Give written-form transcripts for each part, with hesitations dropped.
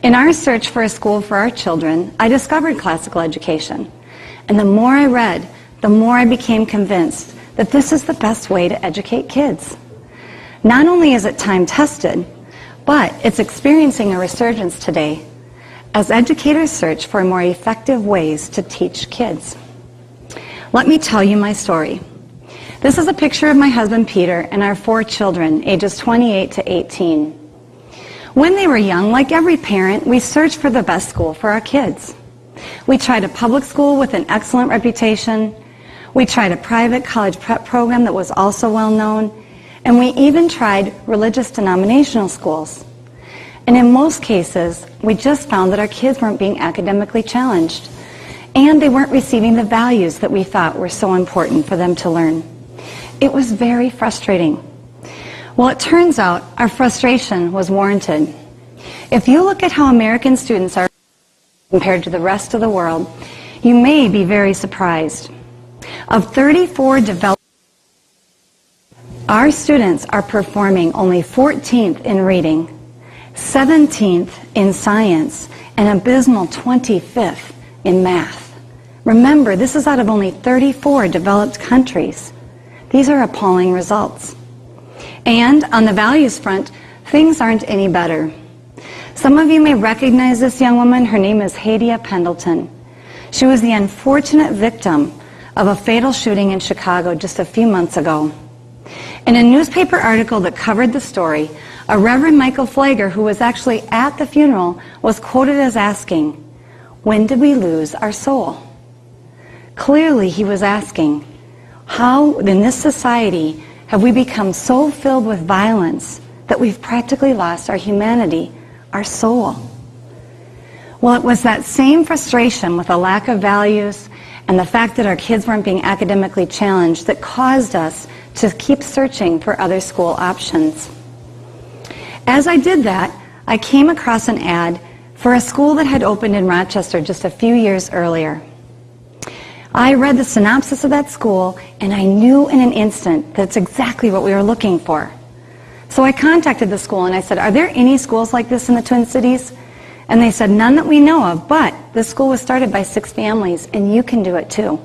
In our search for a school for our children, I discovered classical education. And the more I read, the more I became convinced that this is the best way to educate kids. Not only is it time-tested, but it's experiencing a resurgence today as educators search for more effective ways to teach kids. Let me tell you my story. This is a picture of my husband Peter and our 4 children, ages 28 to 18. When they were young, like every parent, we searched for the best school for our kids. We tried a public school with an excellent reputation. We tried a private college prep program that was also well known. And we even tried religious denominational schools. And in most cases, we just found that our kids weren't being academically challenged. And they weren't receiving the values that we thought were so important for them to learn. It was very frustrating. Well, it turns out our frustration was warranted. If you look at how American students are compared to the rest of the world, you may be very surprised. Of 34 developed, our students are performing only 14th in reading, 17th in science, and abysmal 25th in math. Remember, this is out of only 34 developed countries. These are appalling results. And on the values front, things aren't any better. Some of you may recognize this young woman. Her name is Hadia Pendleton. She was the unfortunate victim of a fatal shooting in Chicago just a few months ago. In a newspaper article that covered the story, a Reverend Michael Flagger, who was actually at the funeral, was quoted as asking, "When did we lose our soul?" Clearly, he was asking, how in this society have we become so filled with violence that we've practically lost our humanity, our soul? Well, it was that same frustration with a lack of values and the fact that our kids weren't being academically challenged that caused us to keep searching for other school options. As I did that, I came across an ad for a school that had opened in Rochester just a few years earlier. I read the synopsis of that school, and I knew in an instant that's exactly what we were looking for. So I contacted the school and I said, "Are there any schools like this in the Twin Cities?" And they said, "None that we know of, but this school was started by 6 families, and you can do it too."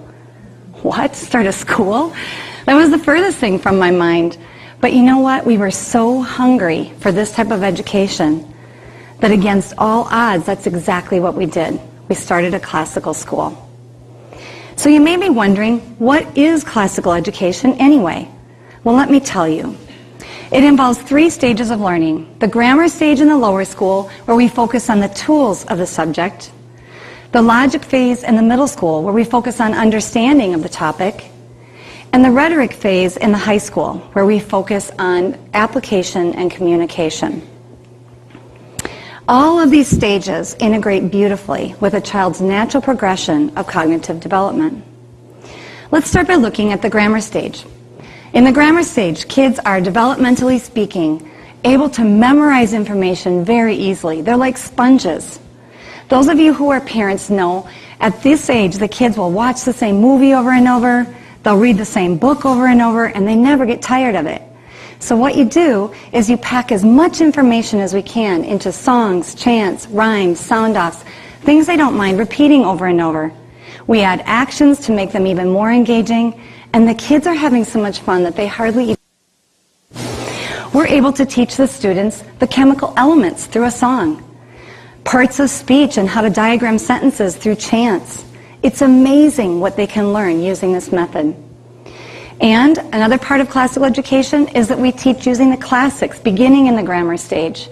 What? Start a school? That was the furthest thing from my mind. But you know what? We were so hungry for this type of education that against all odds, that's exactly what we did. We started a classical school. So you may be wondering, what is classical education anyway? Well, let me tell you. It involves 3 stages of learning. The grammar stage in the lower school, where we focus on the tools of the subject. The logic phase in the middle school, where we focus on understanding of the topic. And the rhetoric phase in the high school, where we focus on application and communication. All of these stages integrate beautifully with a child's natural progression of cognitive development. Let's start by looking at the grammar stage. In the grammar stage, kids are, developmentally speaking, able to memorize information very easily. They're like sponges. Those of you who are parents know at this age the kids will watch the same movie over and over, they'll read the same book over and over, and they never get tired of it. So what you do is you pack as much information as we can into songs, chants, rhymes, sound-offs, things they don't mind repeating over and over. We add actions to make them even more engaging, and the kids are having so much fun that they hardly even... We're able to teach the students the chemical elements through a song, parts of speech and how to diagram sentences through chants. It's amazing what they can learn using this method. And another part of classical education is that we teach using the classics, beginning in the grammar stage.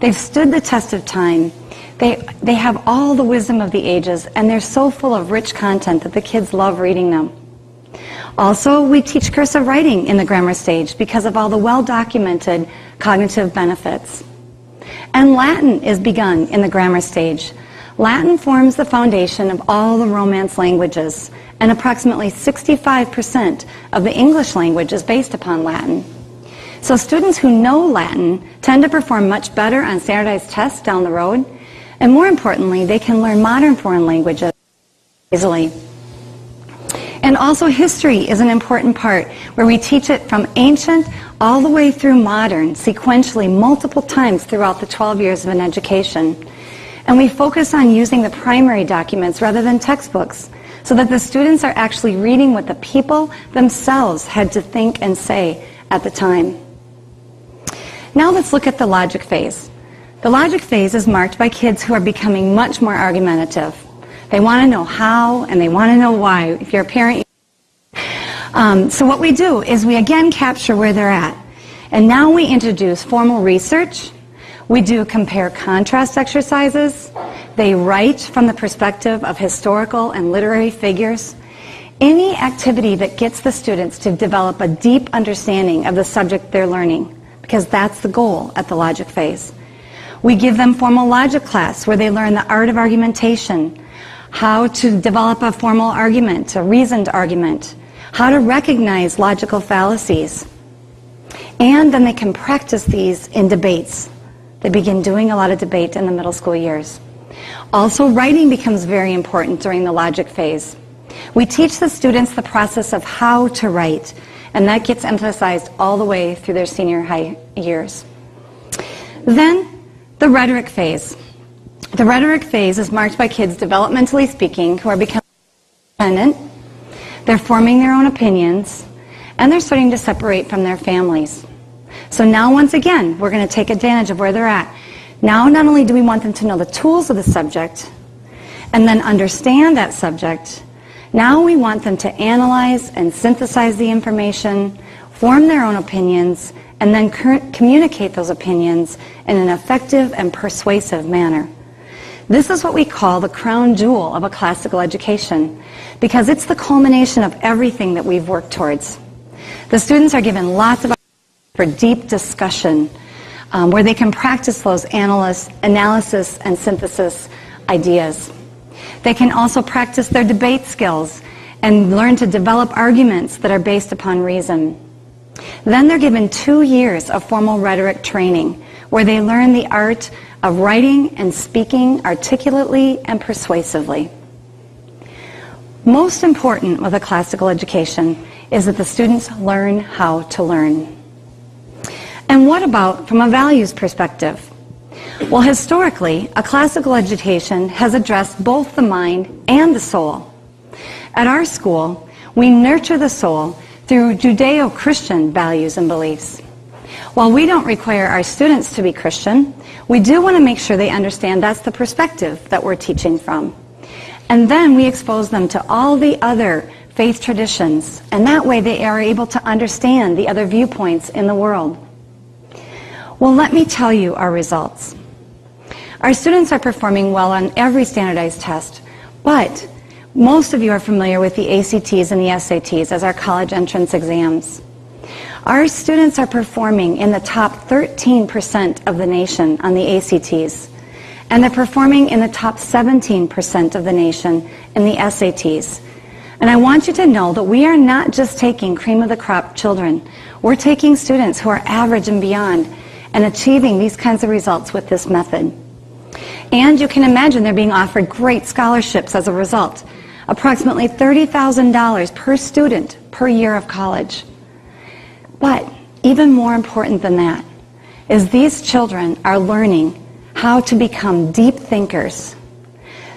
They've stood the test of time. They have all the wisdom of the ages, and they're so full of rich content that the kids love reading them. Also, we teach cursive writing in the grammar stage because of all the well-documented cognitive benefits. And Latin is begun in the grammar stage. Latin forms the foundation of all the Romance languages, and approximately 65% of the English language is based upon Latin. So students who know Latin tend to perform much better on standardized tests down the road, and more importantly, they can learn modern foreign languages easily. And also history is an important part, where we teach it from ancient all the way through modern, sequentially multiple times throughout the 12 years of an education. And we focus on using the primary documents rather than textbooks, so that the students are actually reading what the people themselves had to think and say at the time. Now let's look at the logic phase. The logic phase is marked by kids who are becoming much more argumentative. They want to know how and they want to know why. If you're a parent, so what we do is we again capture where they're at. And now we introduce formal research. We do compare-contrast exercises. They write from the perspective of historical and literary figures. Any activity that gets the students to develop a deep understanding of the subject they're learning, because that's the goal at the logic phase. We give them formal logic class where they learn the art of argumentation, how to develop a formal argument, a reasoned argument, how to recognize logical fallacies. And then they can practice these in debates. They begin doing a lot of debate in the middle school years. Also, writing becomes very important during the logic phase. We teach the students the process of how to write, and that gets emphasized all the way through their senior high years. Then, the rhetoric phase. The rhetoric phase is marked by kids, developmentally speaking, who are becoming independent. They're forming their own opinions, and they're starting to separate from their families. So now, once again, we're going to take advantage of where they're at. Now, not only do we want them to know the tools of the subject and then understand that subject, now we want them to analyze and synthesize the information, form their own opinions, and then communicate those opinions in an effective and persuasive manner. This is what we call the crown jewel of a classical education, because it's the culmination of everything that we've worked towards. The students are given lots of for deep discussion, where they can practice those analysis and synthesis ideas. They can also practice their debate skills and learn to develop arguments that are based upon reason. Then they're given 2 years of formal rhetoric training, where they learn the art of writing and speaking articulately and persuasively. Most important with a classical education is that the students learn how to learn. And what about from a values perspective? Well, historically, a classical education has addressed both the mind and the soul. At our school, we nurture the soul through Judeo-Christian values and beliefs. While we don't require our students to be Christian, we do want to make sure they understand that's the perspective that we're teaching from. And then we expose them to all the other faith traditions, and that way they are able to understand the other viewpoints in the world. Well, let me tell you our results. Our students are performing well on every standardized test, but most of you are familiar with the ACTs and the SATs as our college entrance exams. Our students are performing in the top 13% of the nation on the ACTs, and they're performing in the top 17% of the nation in the SATs. And I want you to know that we are not just taking cream of the crop children. We're taking students who are average and beyond and achieving these kinds of results with this method. And you can imagine they're being offered great scholarships as a result. Approximately $30,000 per student per year of college. But even more important than that is these children are learning how to become deep thinkers.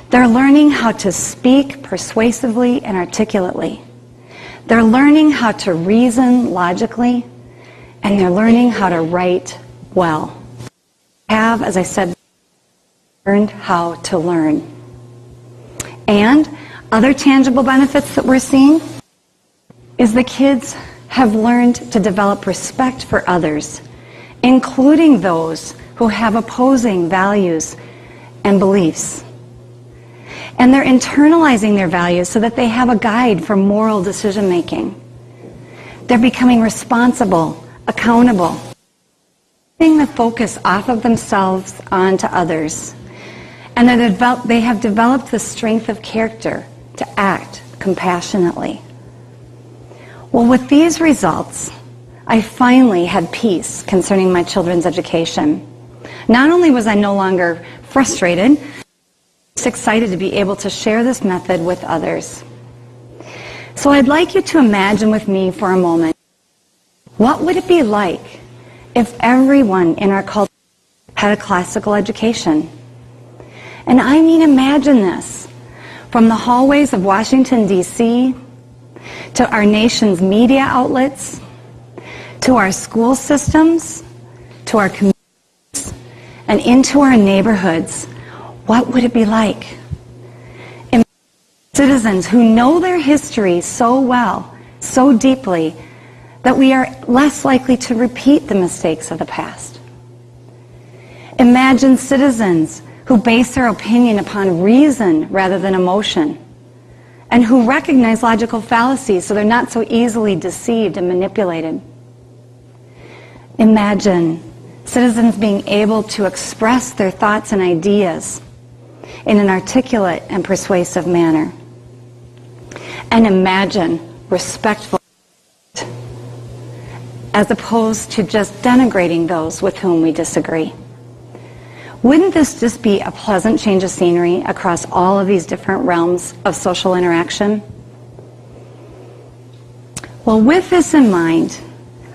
They're learning how to speak persuasively and articulately. They're learning how to reason logically, and they're learning how to write well. Have, as I said, learned how to learn. And other tangible benefits that we're seeing is the kids have learned to develop respect for others, including those who have opposing values and beliefs. And they're internalizing their values so that they have a guide for moral decision making. They're becoming responsible, accountable, taking the focus off of themselves onto others. And they have developed the strength of character to act compassionately. Well, with these results, I finally had peace concerning my children's education. Not only was I no longer frustrated, I was excited to be able to share this method with others. So I'd like you to imagine with me for a moment, what would it be like if everyone in our culture had a classical education? And I mean, imagine this. From the hallways of Washington, D.C., to our nation's media outlets, to our school systems, to our communities, and into our neighborhoods, what would it be like? Imagine citizens who know their history so well, so deeply, that we are less likely to repeat the mistakes of the past. Imagine citizens who base their opinion upon reason rather than emotion, and who recognize logical fallacies so they're not so easily deceived and manipulated. Imagine citizens being able to express their thoughts and ideas in an articulate and persuasive manner. And imagine respectful, as opposed to just denigrating those with whom we disagree. Wouldn't this just be a pleasant change of scenery across all of these different realms of social interaction? Well, with this in mind,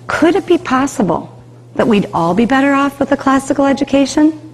could it be possible that we'd all be better off with a classical education?